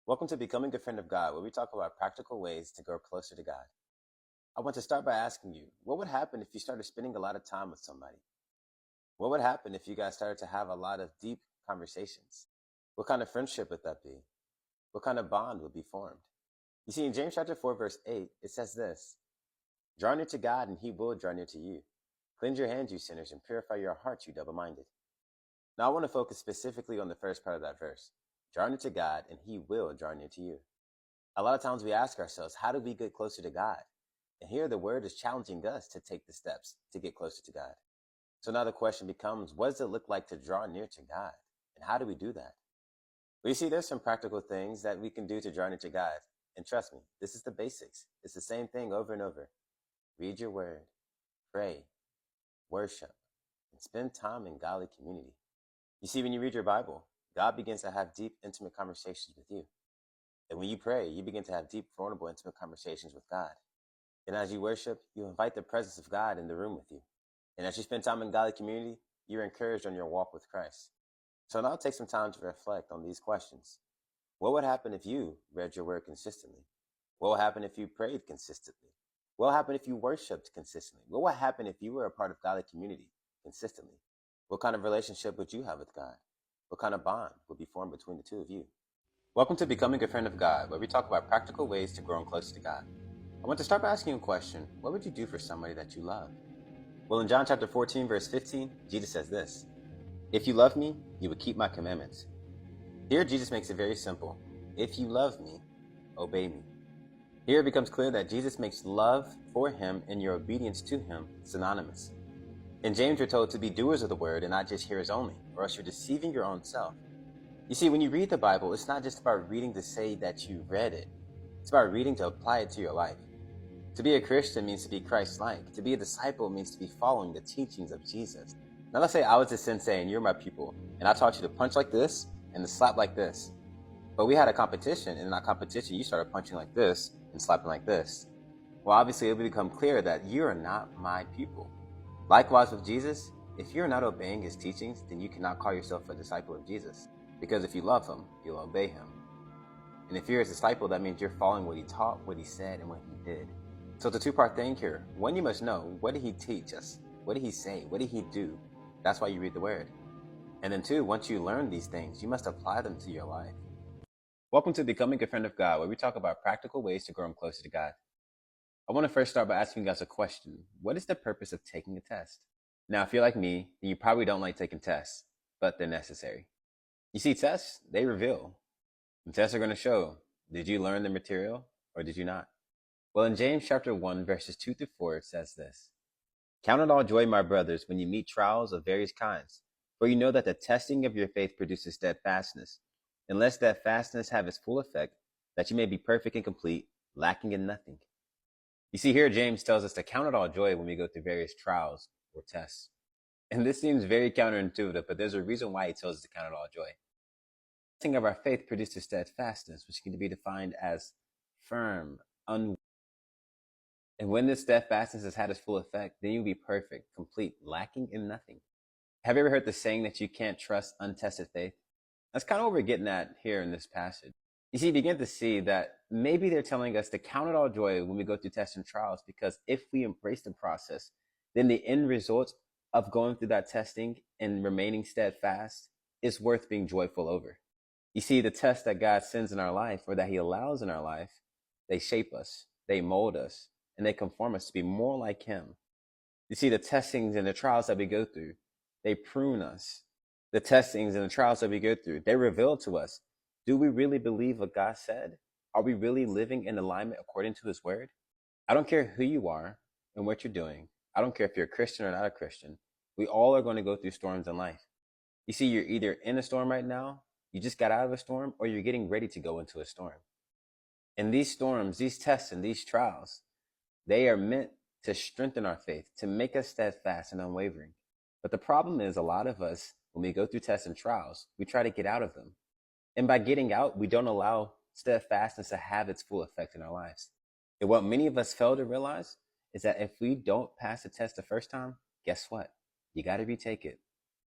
Welcome to Becoming a Friend of God, where we talk about practical ways to grow closer to God. I want to start by asking you, what would happen if you started spending a lot of time with somebody? What would happen if you guys started to have a lot of deep conversations? What kind of friendship would that be? What kind of bond would be formed? You see, in James chapter 4, verse 8, it says this: Draw near to God, and he will draw near to you. Cleanse your hands, you sinners, and purify your hearts, you double-minded. Now, I want to focus specifically on the first part of that verse. Draw near to God, and he will draw near to you. A lot of times we ask ourselves, how do we get closer to God? And here the word is challenging us to take the steps to get closer to God. So now the question becomes, what does it look like to draw near to God? And how do we do that? Well, you see, there's some practical things that we can do to draw near to God. And trust me, this is the basics. It's the same thing over and over. Read your word, pray, worship, and spend time in godly community. You see, when you read your Bible, God begins to have deep, intimate conversations with you. And when you pray, you begin to have deep, vulnerable, intimate conversations with God. And as you worship, you invite the presence of God in the room with you. And as you spend time in godly community, you're encouraged on your walk with Christ. So now take some time to reflect on these questions. What would happen if you read your word consistently? What would happen if you prayed consistently? What would happen if you worshiped consistently? What would happen if you were a part of godly community consistently? What kind of relationship would you have with God? What kind of bond would be formed between the two of you? Welcome to Becoming a Friend of God, where we talk about practical ways to grow closer to God. I want to start by asking you a question. What would you do for somebody that you love? Well, in John chapter 14, verse 15, Jesus says this: If you love me, you would keep my commandments. Here, Jesus makes it very simple. If you love me, obey me. Here it becomes clear that Jesus makes love for him and your obedience to him synonymous. In James, you're told to be doers of the word and not just hearers only, or else you're deceiving your own self. You see, when you read the Bible, it's not just about reading to say that you read it. It's about reading to apply it to your life. To be a Christian means to be Christ-like. To be a disciple means to be following the teachings of Jesus. Now let's say I was a sensei and you're my pupil, and I taught you to punch like this and to slap like this. But we had a competition, and in that competition, you started punching like this and slapping like this. Well, obviously, it would become clear that you are not my pupil. Likewise with Jesus, if you're not obeying his teachings, then you cannot call yourself a disciple of Jesus. Because if you love him, you'll obey him. And if you're his disciple, that means you're following what he taught, what he said, and what he did. So it's a two-part thing here. One, you must know, what did he teach us? What did he say? What did he do? That's why you read the word. And then two, once you learn these things, you must apply them to your life. Welcome to Becoming a Friend of God, where we talk about practical ways to grow closer to God. I want to first start by asking you guys a question. What is the purpose of taking a test? Now, if you're like me, then you probably don't like taking tests, but they're necessary. You see, tests, they reveal. And tests are going to show, did you learn the material or did you not? Well, in James chapter 1, verses 2 through 4, it says this: Count it all joy, my brothers, when you meet trials of various kinds, for you know that the testing of your faith produces steadfastness. And let steadfastness have its full effect, that you may be perfect and complete, lacking in nothing. You see, here James tells us to count it all joy when we go through various trials or tests. And this seems very counterintuitive, but there's a reason why he tells us to count it all joy. The testing of our faith produces steadfastness, which can be defined as firm, unwavering. And when this steadfastness has had its full effect, then you'll be perfect, complete, lacking in nothing. Have you ever heard the saying that you can't trust untested faith? That's kind of what we're getting at here in this passage. You see, you begin to see that maybe they're telling us to count it all joy when we go through tests and trials, because if we embrace the process, then the end result of going through that testing and remaining steadfast is worth being joyful over. You see, the tests that God sends in our life, or that he allows in our life, they shape us, they mold us, and they conform us to be more like him. You see, the testings and the trials that we go through, they prune us. The testings and the trials that we go through, they reveal to us, do we really believe what God said? Are we really living in alignment according to his word? I don't care who you are and what you're doing. I don't care if you're a Christian or not a Christian. We all are going to go through storms in life. You see, you're either in a storm right now, you just got out of a storm, or you're getting ready to go into a storm. And these storms, these tests, and these trials, they are meant to strengthen our faith, to make us steadfast and unwavering. But the problem is, a lot of us, when we go through tests and trials, we try to get out of them. And by getting out, we don't allow steadfastness to have its full effect in our lives. And what many of us fail to realize is that if we don't pass the test the first time, guess what? You got to retake it.